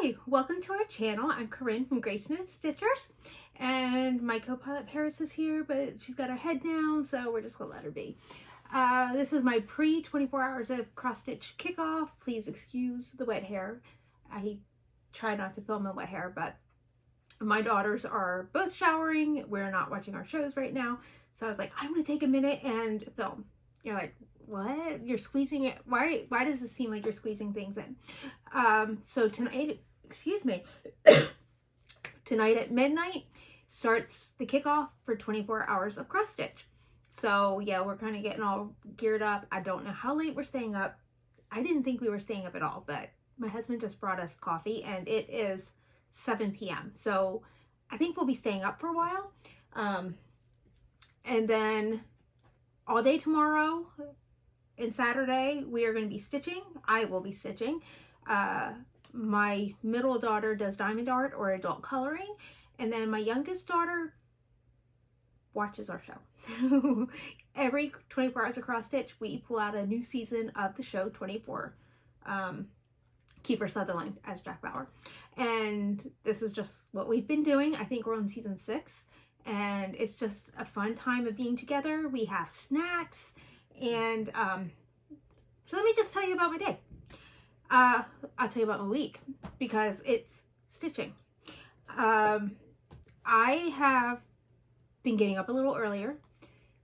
Hi, welcome to our channel. I'm Corrin from GraceNotesStitchers, and my co-pilot Paris is here, but she's got her head down, so we're just gonna let her be. This is my pre-24 hours of cross-stitch kickoff. Please excuse the wet hair. I try not to film in wet hair, but my daughters are both showering. We're not watching our shows right now, so I was like, I'm gonna take a minute and film. You're like, what? You're squeezing it? Why does it seem like you're squeezing things in? So tonight, excuse me, tonight at midnight starts the kickoff for 24 hours of cross stitch. So yeah, we're kind of getting all geared up. I don't know how late we're staying up. I didn't think we were staying up at all, but my husband just brought us coffee and it is 7 p.m. So I think we'll be staying up for a while. And then all day tomorrow and Saturday, we are going to be stitching. I will be stitching. My middle daughter does diamond art or adult coloring. And then my youngest daughter watches our show. Every 24 hours of cross stitch, we pull out a new season of the show 24. Kiefer Sutherland as Jack Bauer. And this is just what we've been doing. I think we're on season 6. And it's just a fun time of being together. We have snacks. And so let me just tell you about my day. I'll tell you about my week because it's stitching. I have been getting up a little earlier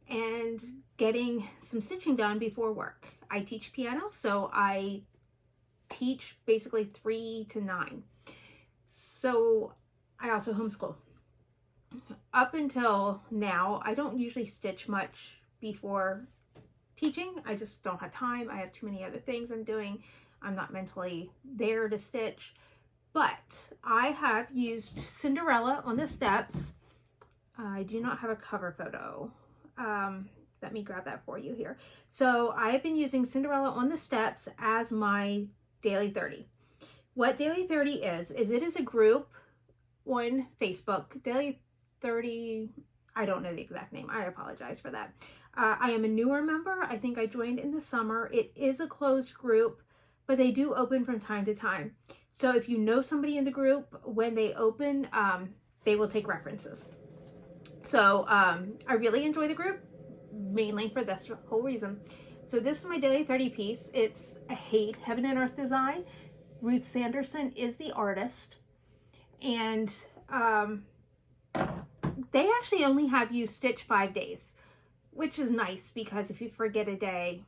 and getting some stitching done before work. I teach piano, so I teach basically 3 to 9. So I also homeschool. Up until now, I don't usually stitch much before teaching. I just don't have time. I have too many other things I'm doing. I'm not mentally there to stitch. But I have used Cinderella on the steps. I do not have a cover photo. Let me grab that for you here. So I have been using Cinderella on the steps as my Daily 30. What Daily 30 is it is a group on Facebook. Daily 30, I don't know the exact name. I apologize for that. I am a newer member. I think I joined in the summer. It is a closed group, but they do open from time to time. So if you know somebody in the group, when they open, they will take references. So I really enjoy the group, mainly for this whole reason. So this is my Daily 30 piece. It's a Hate Heaven and Earth design. Ruth Sanderson is the artist. And they actually only have you stitch 5 days, which is nice because if you forget a day,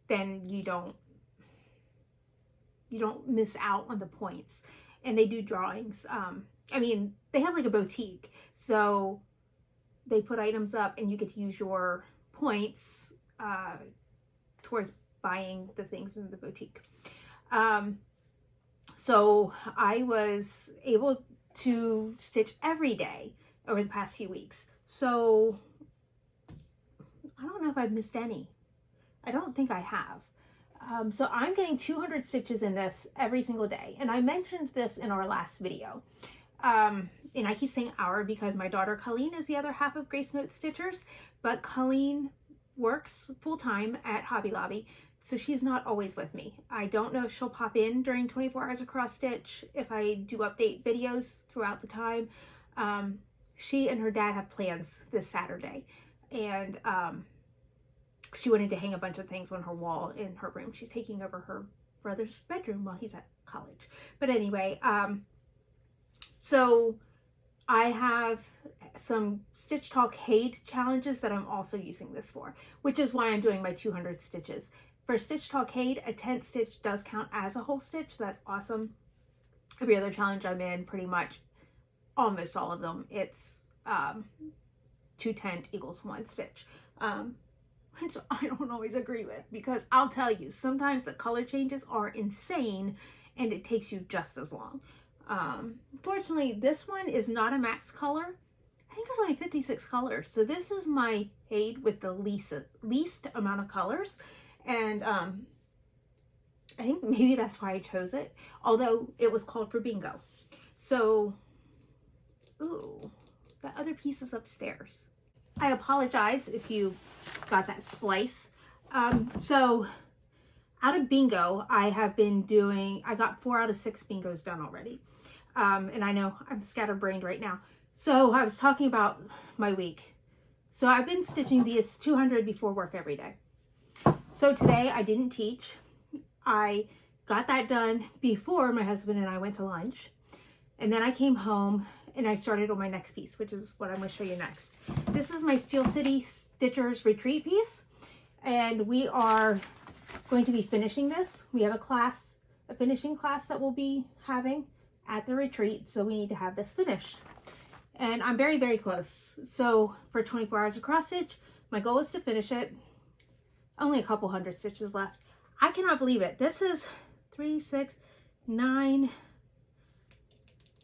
then you don't miss out on the points. And they do drawings. I mean, they have like a boutique, so they put items up and you get to use your points towards buying the things in the boutique. So I was able to stitch every day over the past few weeks. So I don't know if I've missed any. I don't think I have. So I'm getting 200 stitches in this every single day. And I mentioned this in our last video. And I keep saying our because my daughter Colleen is the other half of GraceNotesStitchers, but Colleen works full-time at Hobby Lobby, so she's not always with me. I don't know if she'll pop in during 24 hours of cross stitch if I do update videos throughout the time. She and her dad have plans this Saturday, and she wanted to hang a bunch of things on her wall in her room. She's taking over her brother's bedroom while he's at college. But anyway, so I have some Stitch Talk Hate challenges that I'm also using this for, which is why I'm doing my 200 stitches. For Stitch Talk Hate, a 10th stitch does count as a whole stitch, so that's awesome. Every other challenge I'm in, pretty much almost all of them, it's 2 10 equals 1 stitch. Which I don't always agree with, because I'll tell you, sometimes the color changes are insane and it takes you just as long. Fortunately, this one is not a max color. I think it's only 56 colors. So this is my Hate with the least amount of colors. And I think maybe that's why I chose it, although it was called for bingo. So, ooh, that other piece is upstairs. I apologize if you got that splice. So out of bingo, I got 4 out of 6 bingos done already. And I know I'm scatterbrained right now. So I was talking about my week. So I've been stitching these 200 before work every day. So today I didn't teach. I got that done before my husband and I went to lunch. And then I came home and I started on my next piece, which is what I'm going to show you next. This is my Steel City Stitchers retreat piece. And we are going to be finishing this. We have a finishing class that we'll be having at the retreat. So we need to have this finished. And I'm very, very close. So for 24 hours of cross stitch, my goal is to finish it. Only a couple hundred stitches left. I cannot believe it. This is 3, 6, 9.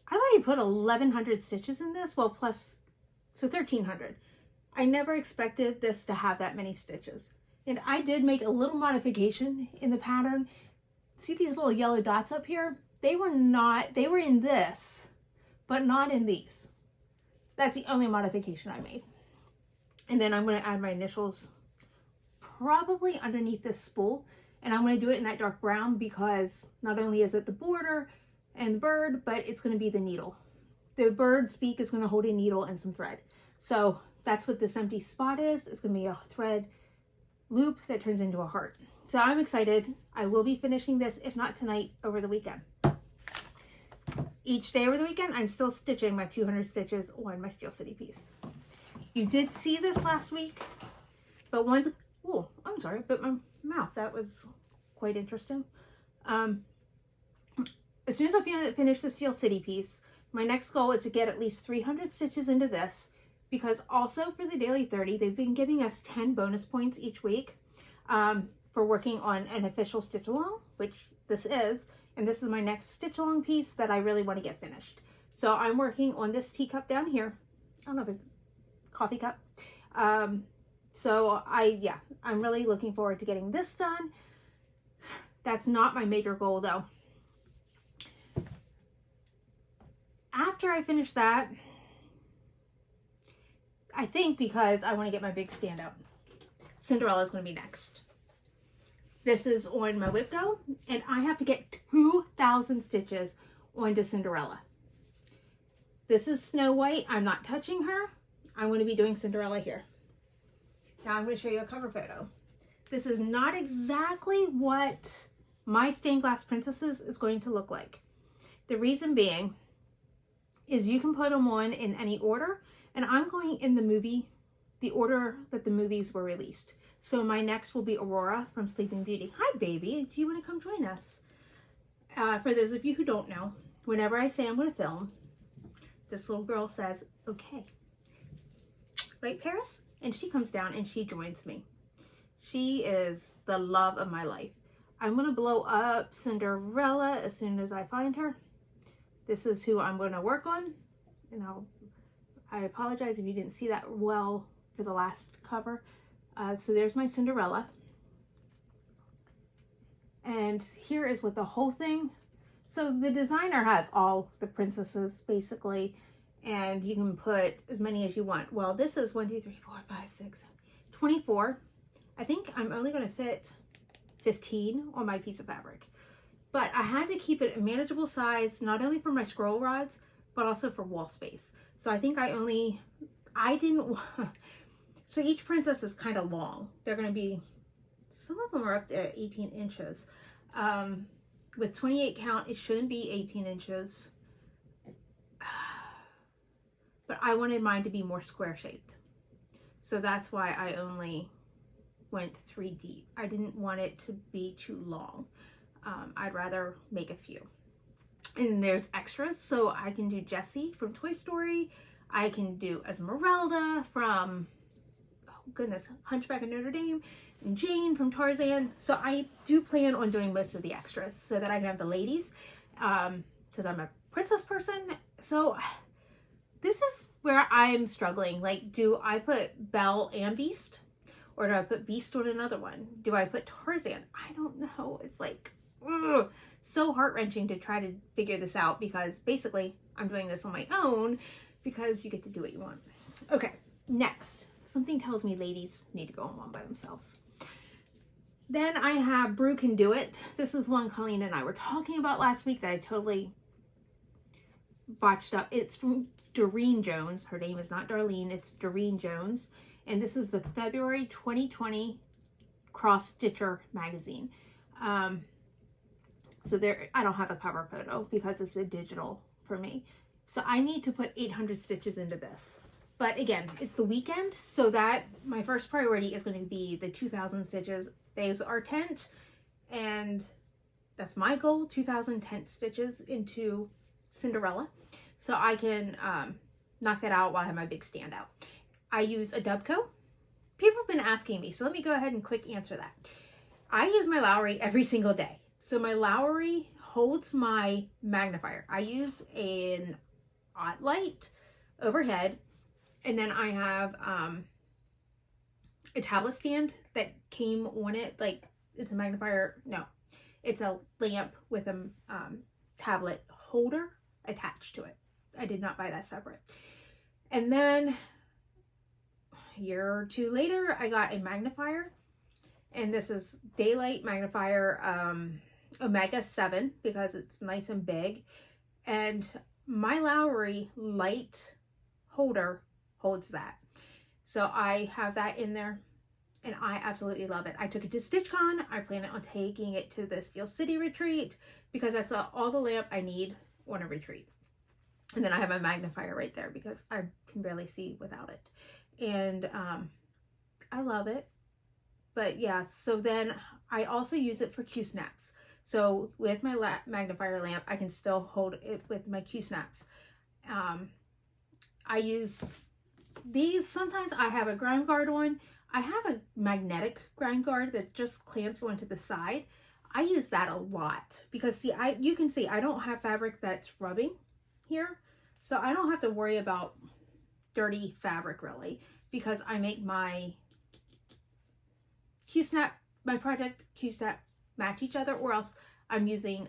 I've already put 1,100 stitches in this. Well, plus, so 1,300. I never expected this to have that many stitches. And I did make a little modification in the pattern. See these little yellow dots up here? They were in this, but not in these. That's the only modification I made. And then I'm going to add my initials probably underneath this spool. And I'm going to do it in that dark brown because not only is it the border and the bird, but it's going to be the needle. The bird's beak is going to hold a needle and some thread. So that's what this empty spot is. It's going to be a thread loop that turns into a heart. So I'm excited. I will be finishing this, if not tonight, over the weekend. Each day over the weekend, I'm still stitching my 200 stitches on my Steel City piece. You did see this last week, but my mouth, that was quite interesting. As soon as I finish the Steel City piece, my next goal is to get at least 300 stitches into this, because also for the Daily 30, they've been giving us 10 bonus points each week for working on an official stitch along, which this is. And this is my next stitch along piece that I really want to get finished. So I'm working on this teacup down here. I don't know, a coffee cup. I'm really looking forward to getting this done. That's not my major goal though. After I finish that, I think because I want to get my big standout, Cinderella is going to be next. This is on my whip go, and I have to get 2,000 stitches onto Cinderella. This is Snow White. I'm not touching her. I'm going to be doing Cinderella here. Now I'm going to show you a cover photo. This is not exactly what my stained glass princesses is going to look like. The reason being is you can put them on in any order, and I'm going in the order that the movies were released. So my next will be Aurora from Sleeping Beauty. Hi, baby. Do you want to come join us? For those of you who don't know, whenever I say I'm going to film, this little girl says, okay. Right, Paris? And she comes down and she joins me. She is the love of my life. I'm going to blow up Cinderella as soon as I find her. This is who I'm going to work on. And I apologize if you didn't see that well for the last cover. So there's my Cinderella. And here is what the whole thing. So the designer has all the princesses basically, and you can put as many as you want. Well, this is 1, 2, 3, 4, 5, 6, 24. I think I'm only going to fit 15 on my piece of fabric. But I had to keep it a manageable size, not only for my scroll rods, but also for wall space. So I think so each princess is kind of long. They're going to be, some of them are up to 18 inches. With 28 count, it shouldn't be 18 inches. But I wanted mine to be more square shaped. So that's why I only went 3 deep. I didn't want it to be too long. I'd rather make a few. And there's extras, so I can do Jessie from Toy Story. I can do Esmeralda from, oh goodness, Hunchback of Notre Dame, and Jane from Tarzan. So I do plan on doing most of the extras so that I can have the ladies, because I'm a princess person. So this is where I'm struggling. Like, do I put Belle and Beast? Or do I put Beast on another one? Do I put Tarzan? I don't know. It's like, ugh, so heart-wrenching to try to figure this out, because basically I'm doing this on my own because you get to do what you want. Okay, next. Something tells me ladies need to go on one by themselves. Then I have Brew Can Do It. This is one Colleen and I were talking about last week that I totally botched up. It's from Doreen Jones. Her name is not Darlene, it's Doreen Jones. And this is the February 2020 Cross Stitcher magazine. So there, I don't have a cover photo because it's a digital for me. So I need to put 800 stitches into this. But again, it's the weekend, so that my first priority is going to be the 2,000 stitches. Those are tent, and that's my goal, 2,000 tent stitches into Cinderella. So I can knock that out while I have my big standout. I use a Dubco. People have been asking me, so let me go ahead and quick answer that. I use my Lowry every single day. So my Lowry holds my magnifier. I use an light overhead, and then I have a tablet stand that came on it. Like, it's a magnifier. No, it's a lamp with a tablet holder attached to it. I did not buy that separate. And then a year or two later, I got a magnifier, and this is daylight magnifier Omega 7 because it's nice and big. And my Lowry light holder holds that. So I have that in there, and I absolutely love it. I took it to StitchCon. I plan on taking it to the Steel City retreat because I saw all the lamp I need on a retreat. And then I have a magnifier right there because I can barely see without it. And I love it. But yeah, so then I also use it for Q-snaps. So with my magnifier lamp, I can still hold it with my Q-snaps. I use these. Sometimes I have a ground guard on. I have a magnetic ground guard that just clamps onto the side. I use that a lot because see, you can see I don't have fabric that's rubbing here. So I don't have to worry about dirty fabric really, because I make my Q-snap, my project Q-snap match each other, or else I'm using,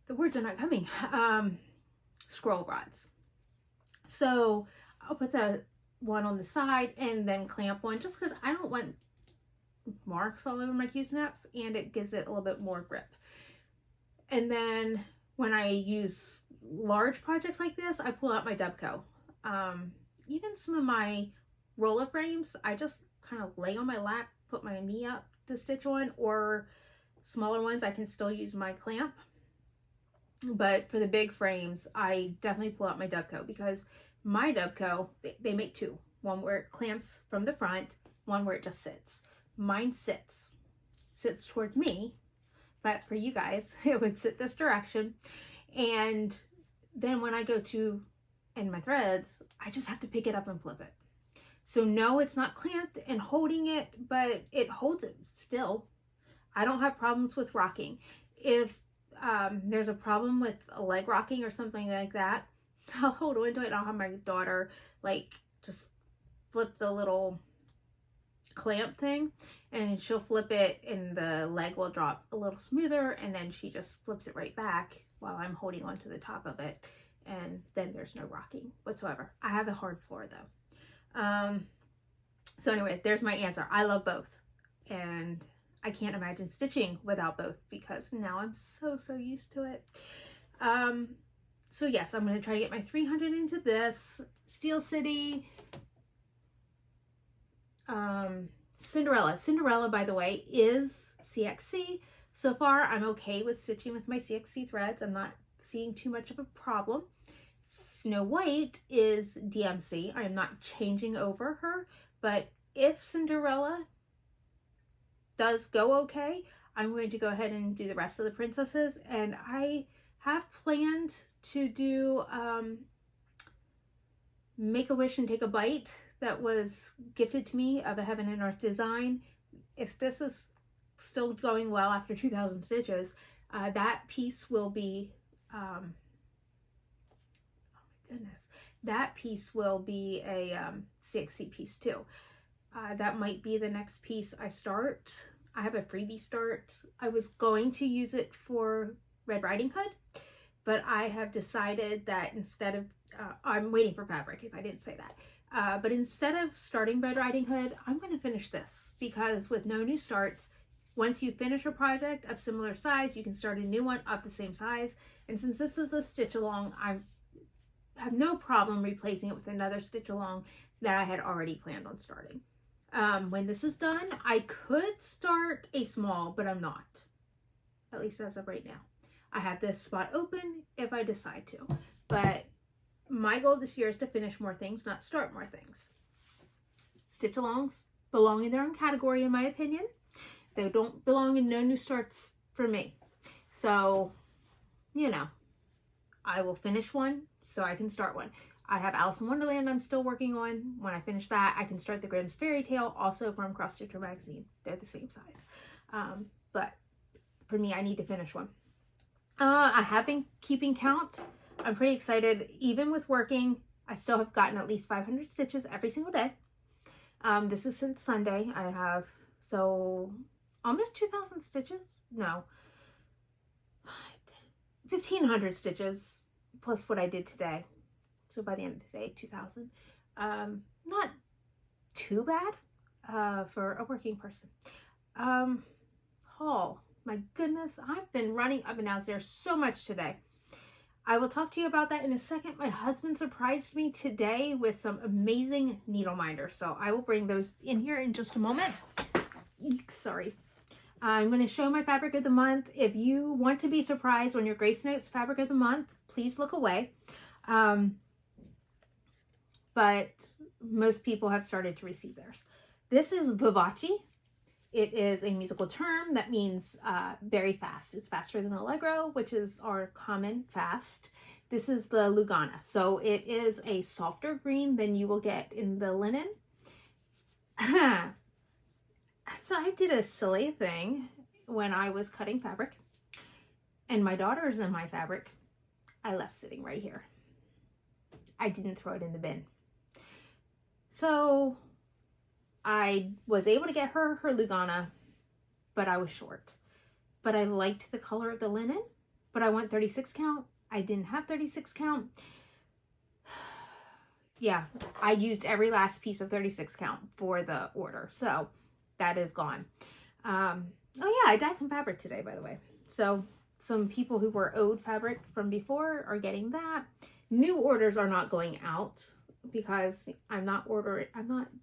the words are not coming, scroll rods. So I'll put the one on the side and then clamp one just because I don't want marks all over my Q-snaps, and it gives it a little bit more grip. And then when I use large projects like this, I pull out my Dubco. Even some of my roller frames, I just kind of lay on my lap, put my knee up to stitch on, or smaller ones, I can still use my clamp. But for the big frames, I definitely pull out my Dubco because my Dubco, they make two. One where it clamps from the front, one where it just sits. Mine sits towards me, but for you guys, it would sit this direction. And then when I go to end my threads, I just have to pick it up and flip it. So no, it's not clamped and holding it, but it holds it still. I don't have problems with rocking. If there's a problem with a leg rocking or something like that, I'll hold on to it. I'll have my daughter like just flip the little clamp thing, and she'll flip it and the leg will drop a little smoother, and then she just flips it right back while I'm holding onto the top of it, and then there's no rocking whatsoever. I have a hard floor though. So anyway, there's my answer. I love both, and I can't imagine stitching without both because now I'm so used to it. So yes, I'm going to try to get my 300 into this. Steel City, Cinderella. Cinderella, by the way, is CXC. So far, I'm okay with stitching with my CXC threads. I'm not seeing too much of a problem. Snow White is DMC. I am not changing over her, but if Cinderella does go okay, I'm going to go ahead and do the rest of the princesses. And I have planned to do Make a Wish and Take a Bite that was gifted to me of a Heaven and Earth design. If this is still going well after 2,000 stitches, that piece will be oh my goodness, that piece will be a CXC piece too. That might be the next piece I start. I have a freebie start. I was going to use it for Red Riding Hood, but I have decided that instead of I'm waiting for fabric, if I didn't say that. But instead of starting Red Riding Hood, I'm going to finish this, because with no new starts, once you finish a project of similar size, you can start a new one of the same size. And since this is a stitch along, I have no problem replacing it with another stitch along that I had already planned on starting. When this is done, I could start a small, but I'm not, at least as of right now. I have this spot open if I decide to, but my goal this year is to finish more things, not start more things. Stitch alongs belong in their own category, in my opinion. They don't belong in no new starts for me. So, you know, I will finish one so I can start one. I have Alice in Wonderland I'm still working on. When I finish that, I can start the Grimm's Fairy Tale, also from Cross Stitcher magazine. They're the same size. But for me, I need to finish one. I have been keeping count. I'm pretty excited. Even with working, I still have gotten at least 500 stitches every single day. This is since Sunday. I have, so almost 2,000 stitches. No, 1,500 stitches plus what I did today. So by the end of the day, 2,000. Not too bad for a working person. Haul. My goodness, I've been running up and downstairs so much today. I will talk to you about that in a second. My husband surprised me today with some amazing needle minders, so I will bring those in here in just a moment. Sorry. I'm going to show my fabric of the month. If you want to be surprised on your Grace Notes fabric of the month, please look away. But most people have started to receive theirs. This is vivace. It is a musical term that means very fast. It's faster than Allegro, which is our common fast. This is the Lugana. So it is a softer green than you will get in the linen. So I did a silly thing when I was cutting fabric, and my daughter's in my fabric. I left sitting right here. I didn't throw it in the bin. So I was able to get her Lugana, but I was short. But I liked the color of the linen, but I want 36 count. I didn't have 36 count. Yeah, I used every last piece of 36 count for the order. So that is gone. Oh yeah, I dyed some fabric today, by the way. So some people who were owed fabric from before are getting that. New orders are not going out because I'm not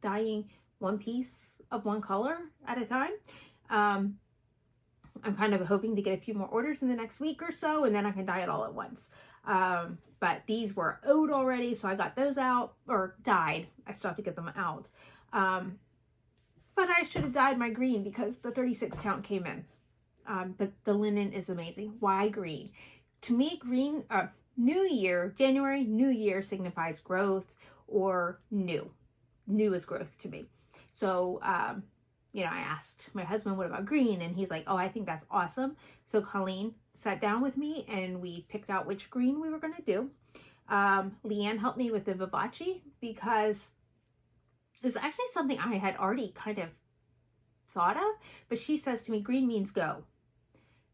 dyeing one piece of one color at a time. I'm kind of hoping to get a few more orders in the next week or so, and then I can dye it all at once. But these were owed already, so I got those out, or dyed. I still have to get them out. But I should have dyed my green because the 36 count came in. But the linen is amazing. Why green? To me, green, New Year, January, New Year signifies growth or new. New is growth to me. So, you know, I asked my husband, what about green? And he's like, oh, I think that's awesome. So Colleen sat down with me and we picked out which green we were going to do. Leanne helped me with the vivace because it was actually something I had already kind of thought of, but she says to me, green means go,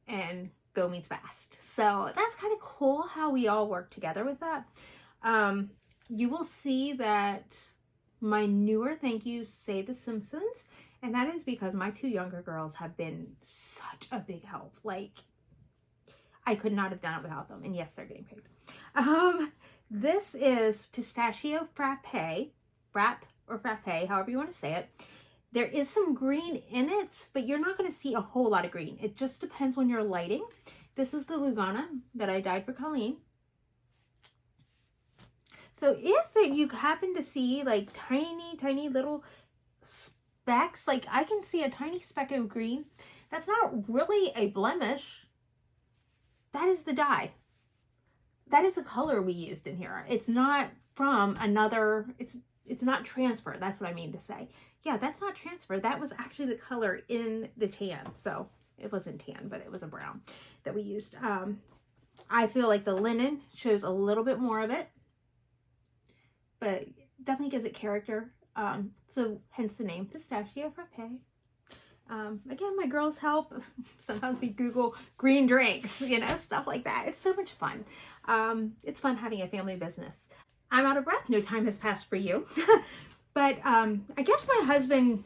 and go means fast. So that's kind of cool how we all work together with that. You will see that my newer thank yous say the Simpsons, and that is because my two younger girls have been such a big help. Like, I could not have done it without them. And yes, they're getting paid. This is pistachio frappe, or frappe, however you want to say it. There is some green in it, but you're not going to see a whole lot of green. It just depends on your lighting. This is the Lugana that I dyed for Colleen. So if you happen to see like tiny little specks, like I can see a tiny speck of green, that's not really a blemish. That is the dye. That is the color we used in here. It's not from another, it's not transfer. That's what I mean to say. Yeah, that's not transfer. That was actually the color in the tan. So it wasn't tan, but it was a brown that we used. I feel like the linen shows a little bit more of it, but definitely gives it character. So hence the name Pistachio Frappe. Again, my girls help. Sometimes we Google green drinks, you know, stuff like that. It's so much fun. It's fun having a family business. I'm out of breath. No time has passed for you. But I guess my husband,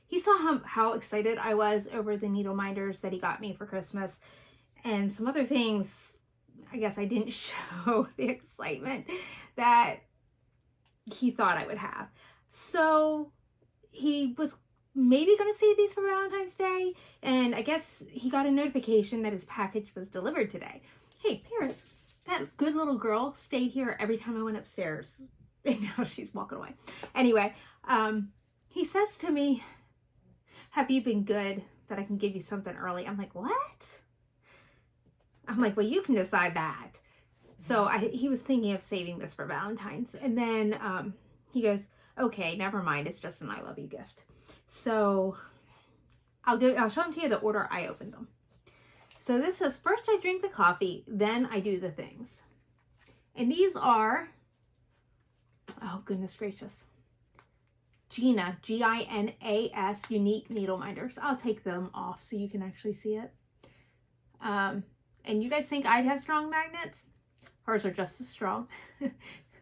he saw how excited I was over the needle minders that he got me for Christmas. And some other things, I guess I didn't show the excitement that he thought I would have. So he was maybe going to save these for Valentine's Day. And I guess he got a notification that his package was delivered today. Hey, Paris, that good little girl stayed here every time I went upstairs. And now she's walking away. Anyway, he says to me, have you been good that I can give you something early? I'm like, what? I'm like, well, you can decide that. So he was thinking of saving this for Valentine's. And then he goes, okay, never mind. It's just an I love you gift. So I'll show them to you the order I opened them. So this says, first I drink the coffee, then I do the things. And these are, oh goodness gracious, Gina, Ginas, unique needle minders. I'll take them off so you can actually see it. And you guys think I'd have strong magnets? Hers are just as strong.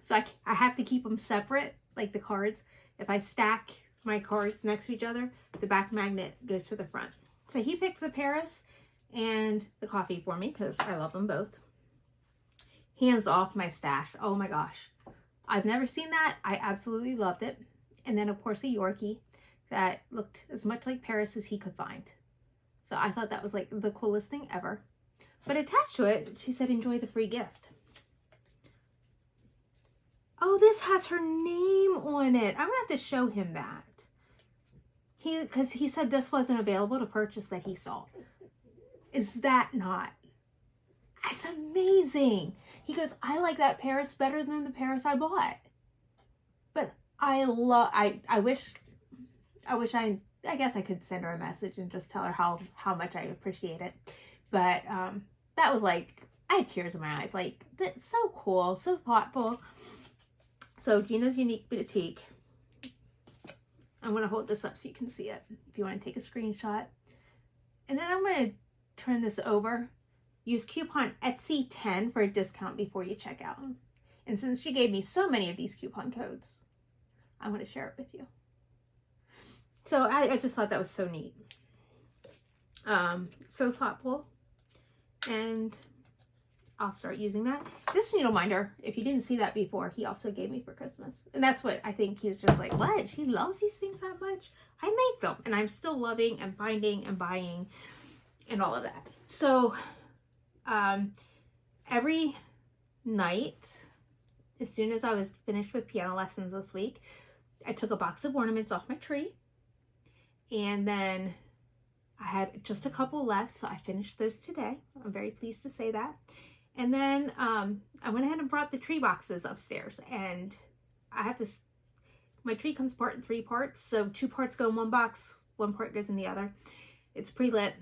So I have to keep them separate, like the cards. If I stack my cards next to each other, the back magnet goes to the front. So he picked the Paris and the coffee for me because I love them both. Hands off my stash. Oh my gosh. I've never seen that. I absolutely loved it. And then of course a Yorkie that looked as much like Paris as he could find. So I thought that was like the coolest thing ever. But attached to it, she said, enjoy the free gift. Oh, this has her name on it. I'm gonna have to show him that. Because he said this wasn't available to purchase that he saw. Is that not? That's amazing. He goes, I like that Paris better than the Paris I bought. But I guess I could send her a message and just tell her how much I appreciate it. But that was like, I had tears in my eyes. Like, that's so cool, so thoughtful. So Gina's Unique Boutique. I'm going to hold this up so you can see it if you want to take a screenshot. And then I'm going to turn this over. Use coupon Etsy10 for a discount before you check out. And since she gave me so many of these coupon codes, I'm going to share it with you. So I just thought that was so neat. So thoughtful. And I'll start using that. This needle minder, if you didn't see that before, he also gave me for Christmas. And that's what I think he was just like, what? She loves these things that much? I make them. And I'm still loving and finding and buying and all of that. So every night, as soon as I was finished with piano lessons this week, I took a box of ornaments off my tree. And then I had just a couple left, so I finished those today. I'm very pleased to say that. And then I went ahead and brought the tree boxes upstairs, and I have to, my tree comes apart in 3 parts. So 2 parts go in one box, 1 part goes in the other. It's pre-lit.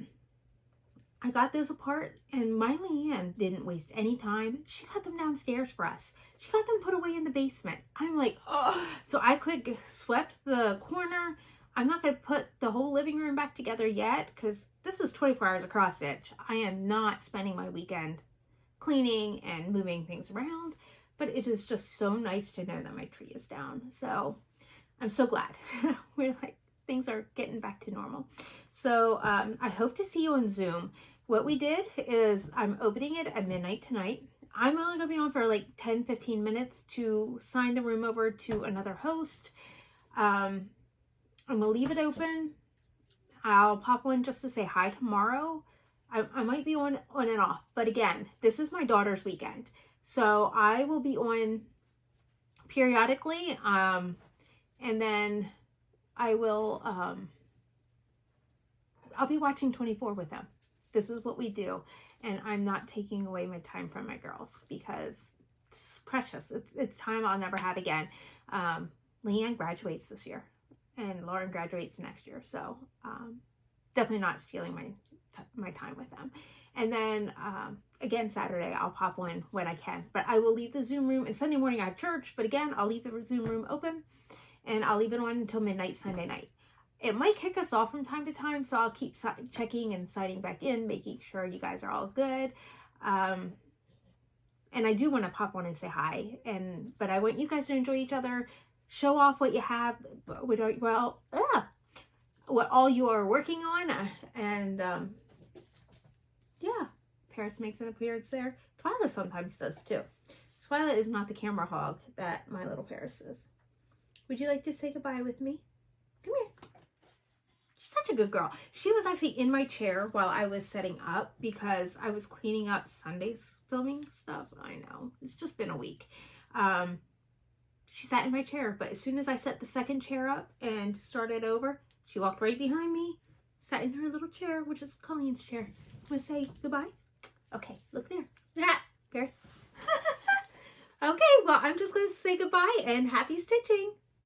I got those apart, and my Leanne didn't waste any time. She got them downstairs for us. She got them put away in the basement. I'm like, oh. So I quick swept the corner. I'm not going to put the whole living room back together yet because this is 24 hours of cross stitch. I am not spending my weekend cleaning and moving things around, but it is just so nice to know that my tree is down. So I'm so glad. We're like, things are getting back to normal. So I hope to see you on Zoom. What we did is I'm opening it at midnight tonight. I'm only going to be on for like 10-15 minutes to sign the room over to another host. I'm going to leave it open. I'll pop on just to say hi tomorrow. I might be on and off. But again, this is my daughter's weekend. So I will be on periodically. And then I will, I'll be watching 24 with them. This is what we do. And I'm not taking away my time from my girls because it's precious. It's time I'll never have again. Leanne graduates this year. And Lauren graduates next year. So definitely not stealing my time with them. And then again, Saturday, I'll pop on when I can. But I will leave the Zoom room. And Sunday morning, I have church. But again, I'll leave the Zoom room open. And I'll leave it on until midnight Sunday night. It might kick us off from time to time. So I'll keep checking and signing back in, making sure you guys are all good. And I do want to pop on and say hi. But I want you guys to enjoy each other. Show off what you have. What all you are working on. Yeah. Paris makes an appearance there. Twyla sometimes does too. Twyla is not the camera hog that my little Paris is. Would you like to say goodbye with me? Come here. She's such a good girl. She was actually in my chair while I was setting up because I was cleaning up Sunday's filming stuff. I know. It's just been a week. She sat in my chair, but as soon as I set the second chair up and started over, she walked right behind me, sat in her little chair, which is Colleen's chair. Want to say goodbye? Okay, look there. Paris. Okay, well, I'm just going to say goodbye and happy stitching.